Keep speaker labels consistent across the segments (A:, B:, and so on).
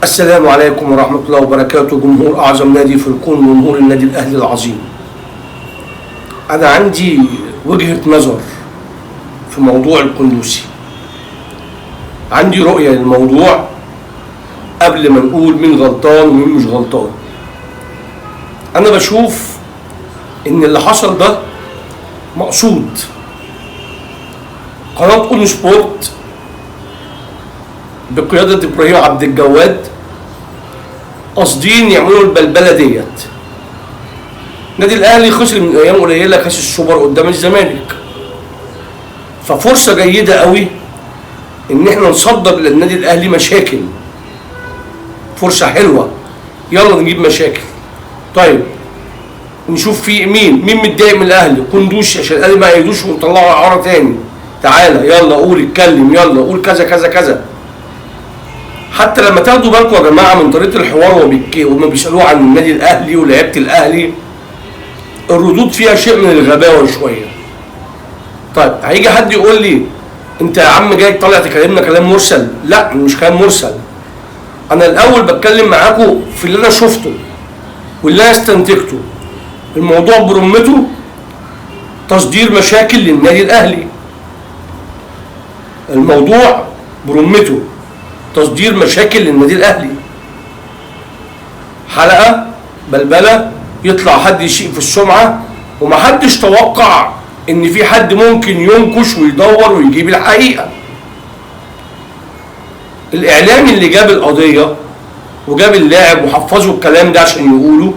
A: السلام عليكم ورحمة الله وبركاته. جمهور أعظم نادي في الكون، جمهور النادي الأهلي العظيم. أنا عندي وجهة نظر في موضوع القندوسي، عندي رؤية للموضوع قبل ما نقول مين غلطان ومين مش غلطان. أنا بشوف إن اللي حصل ده مقصود. قناة أون سبورت بقيادة إبراهيم عبد الجواد قاصدين يعملوا البلبلة ديت. النادي الأهلي خسر من أيام قليلة كاس السوبر قدام الزمالك، ففرصة جيدة قوي إن إحنا نصدر للنادي الأهلي مشاكل. فرصة حلوة، يلا نجيب مشاكل. طيب نشوف في مين متضايق من الأهلي. قندوسي عشان الأهلي ما يهدوش ونطلعوا إعارة تاني. تعالى يلا قول، اتكلم، يلا قول كذا كذا كذا. حتى لما تاخدوا بالكم يا جماعه من طريقه الحوار وهم بيسالوه عن النادي الاهلي ولعيبه الاهلي، الردود فيها شيء من الغباوه شويه. طيب هيجي حد يقول لي انت يا عم جاي طالع تكلمنا كلام مرسل؟ لا، مش كلام مرسل. انا الاول بتكلم معاكم في اللي انا شفته واللي انا استنتجته. الموضوع برمته تصدير مشاكل للنادي الاهلي. الموضوع برمته تصدير مشاكل للنادي الاهلي. حلقه بلبله، يطلع حد يشيء في السمعه، ومحدش توقع ان في حد ممكن ينكش ويدور ويجيب الحقيقه. الاعلامي اللي جاب القضيه وجاب اللاعب وحفظوا الكلام ده عشان يقولوا،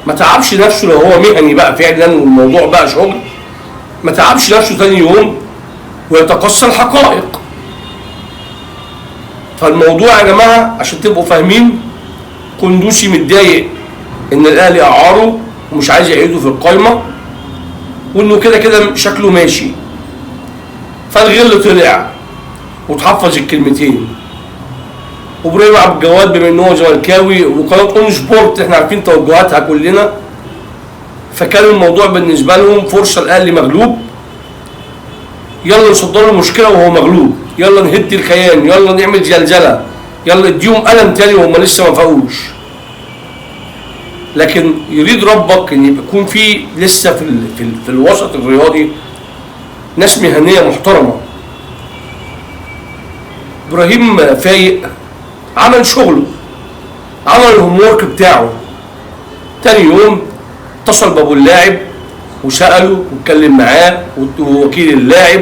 A: ما تعبش نفسه لو هو مهني بقى فعلا والموضوع بقى شغل، ما تعبش نفسه تاني يوم ويتقصى الحقائق. فالموضوع يا جماعه عشان تبقوا فاهمين، قندوسي متضايق ان الاهلي اعاره ومش عايز يعيده في القايمه، وانه كده كده شكله ماشي. فالغل طلع وتحفظ الكلمتين. وابراهيم عبد الجواد بما ان هو زملكاوي وقناه اون سبورت احنا عارفين توجهاتها كلنا، فكان الموضوع بالنسبه لهم فرصه. الاهلي مغلوب، يلا نصدر له المشكله وهو مغلوب، يلا نهد الكيان، يلا نعمل زلزله، يلا اديهم قلم تاني وهم لسه ما فاقوش. لكن يريد ربك ان يكون في لسه في الوسط الرياضي ناس مهنيه محترمه. ابراهيم فايق عمل شغله، عمل الهوم ورك بتاعه. تاني يوم اتصل بابو اللاعب وساله واتكلم معاه ووكيل اللاعب،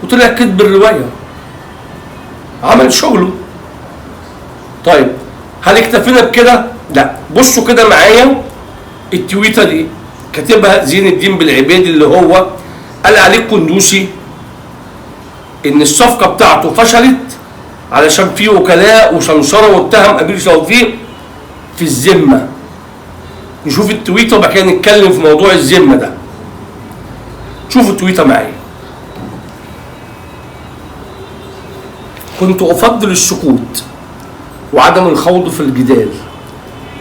A: وطلع كتب الروايه، عمل شغله. طيب هل اكتفينا بكده؟ لا، بصوا كده معايا التويته دي كاتبها زين الدين بالعبيد، اللي هو قال عليه القندوسي ان الصفقه بتاعته فشلت علشان في وكلاء وسمسره، واتهم امير توفيق في الذمه. نشوف التويته وبعد كده نتكلم في موضوع الذمه ده. شوفوا التويته معايا. كنت افضل السكوت وعدم الخوض في الجدال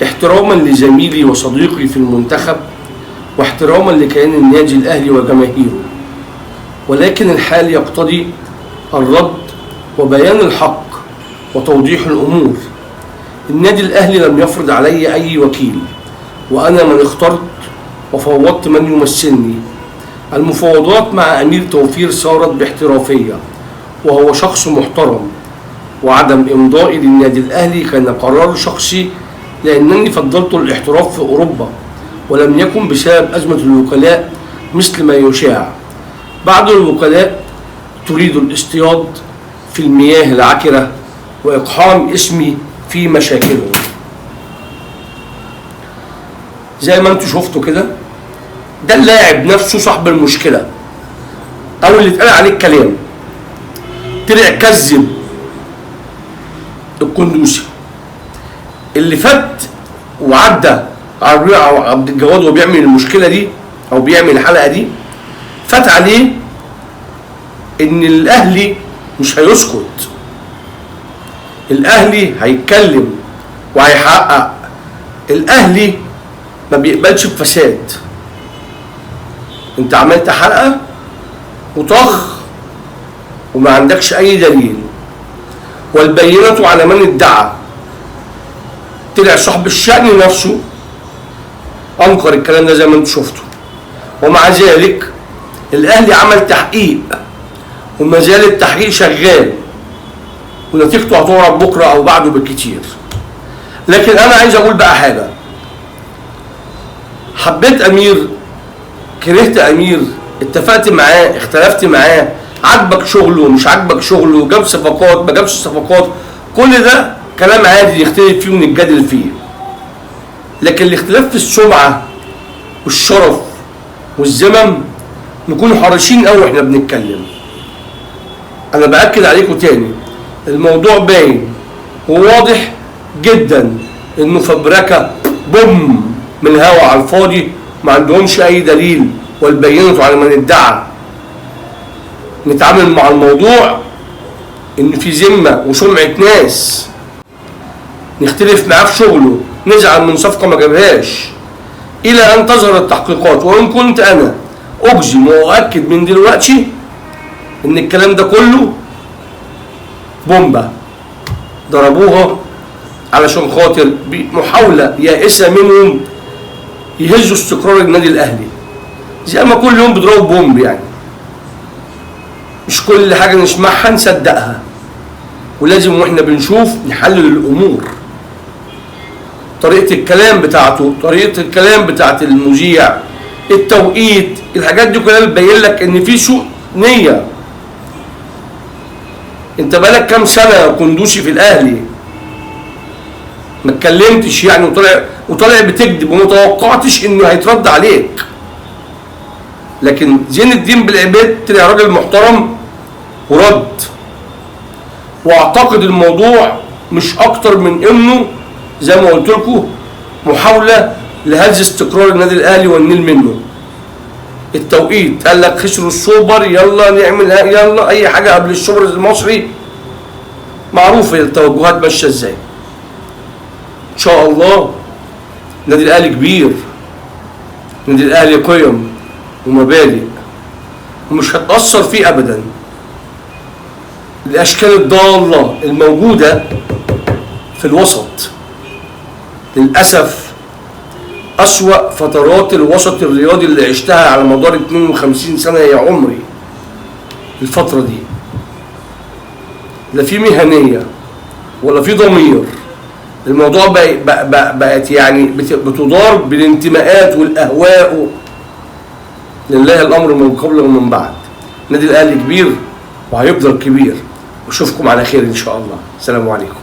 A: احتراما لزميلي وصديقي في المنتخب واحتراما لكيان النادي الاهلي وجماهيره، ولكن الحال يقتضي الرد وبيان الحق وتوضيح الامور. النادي الاهلي لم يفرض علي اي وكيل، وانا من اخترت وفوضت من يمثلني. المفاوضات مع امير توفيق صارت باحترافيه وهو شخص محترم، وعدم امضائي للنادي الاهلي كان قرار شخصي لانني فضلت الاحتراف في اوروبا، ولم يكن بسبب ازمه الوكلاء مثل ما يشاع. بعض الوكلاء تريد الاصطياد في المياه العكره واقحام اسمي في مشاكلهم. زي ما انتم شفتوا كده، ده اللاعب نفسه صاحب المشكله او اللي اتقال عليه الكلام، طلع كذب القندوسي. اللي فات وعدى على عبد الجواد وهو بيعمل المشكله دي او بيعمل الحلقه دي، فات عليه ان الاهلي مش هيسكت. الاهلي هيتكلم وهيحقق. الاهلي ما بيقبلش بفساد. انت عملت حلقه وطخ وما عندكش اي دليل، والبينة على من ادعى. طلع صاحب الشأن نفسه انكر الكلام ده زي ما انتم شفتوا، ومع ذلك الاهلي عمل تحقيق وما زال التحقيق شغال، ونتيجته هتعرف بكره او بعده بالكتير. لكن انا عايز اقول بقى حاجه، حبيت امير، كرهت امير، اتفقت معاه، اختلفت معاه، عجبك شغله مش عجبك شغله، جاب صفقات ما جابش صفقات، كل ده كلام عادي نختلف فيه ونتجادل فيه. لكن الاختلاف في السمعه والشرف والذمم نكون حريصين قوي واحنا بنتكلم. انا باكد عليكم تاني، الموضوع باين وواضح جدا انه فبركه بوم من الهوا على الفاضي، ما عندهمش اي دليل، والبينة على من ادعى. نتعامل مع الموضوع ان في ذمه وسمعه ناس، نختلف معاه في شغله، نزعل من صفقه ما جابهاش، الى ان تظهر التحقيقات. وان كنت انا اجزم واؤكد من دلوقتي ان الكلام ده كله بومبا ضربوها علشان خاطر بمحاوله يائسه منهم يهزوا استقرار النادي الاهلي، زي ما كل يوم بيضربوا بومب. يعني مش كل حاجه نسمعها نصدقها، ولازم واحنا بنشوف نحلل الامور. طريقه الكلام بتاعته، طريقه الكلام بتاعت المذيع، التوقيت، الحاجات دي كلها بتبين لك ان في سوء نيه. انت بقالك كام سنه يا قندوسي في الاهلي ما اتكلمتش يعني، وطالع بتكذب، وما توقعتش انه هيترد عليك. لكن زين الدين بالعباد طلع راجل محترم ورد. واعتقد الموضوع مش اكتر من انه زي ما قلت لكم محاوله لهز استقرار النادي الاهلي والنيل منه. التوقيت قال لك خسروا السوبر، يلا نعمل يلا اي حاجه قبل السوبر المصري. معروف التوجهات ماشيه ازاي. ان شاء الله النادي الاهلي كبير، النادي الاهلي قيم ومبادئ ومش هتأثر فيه ابدا. الاشكال الضاله الموجوده في الوسط للاسف اسوأ فترات الوسط الرياضي اللي عشتها على مدار 52 سنه يا عمري. الفتره دي لا في مهنيه ولا في ضمير. الموضوع بقت يعني بتدار بالانتماءات والاهواء. لله الامر من قبل ومن بعد. النادي الاهلي كبير وهيفضل كبير، واشوفكم على خير ان شاء الله. السلام عليكم.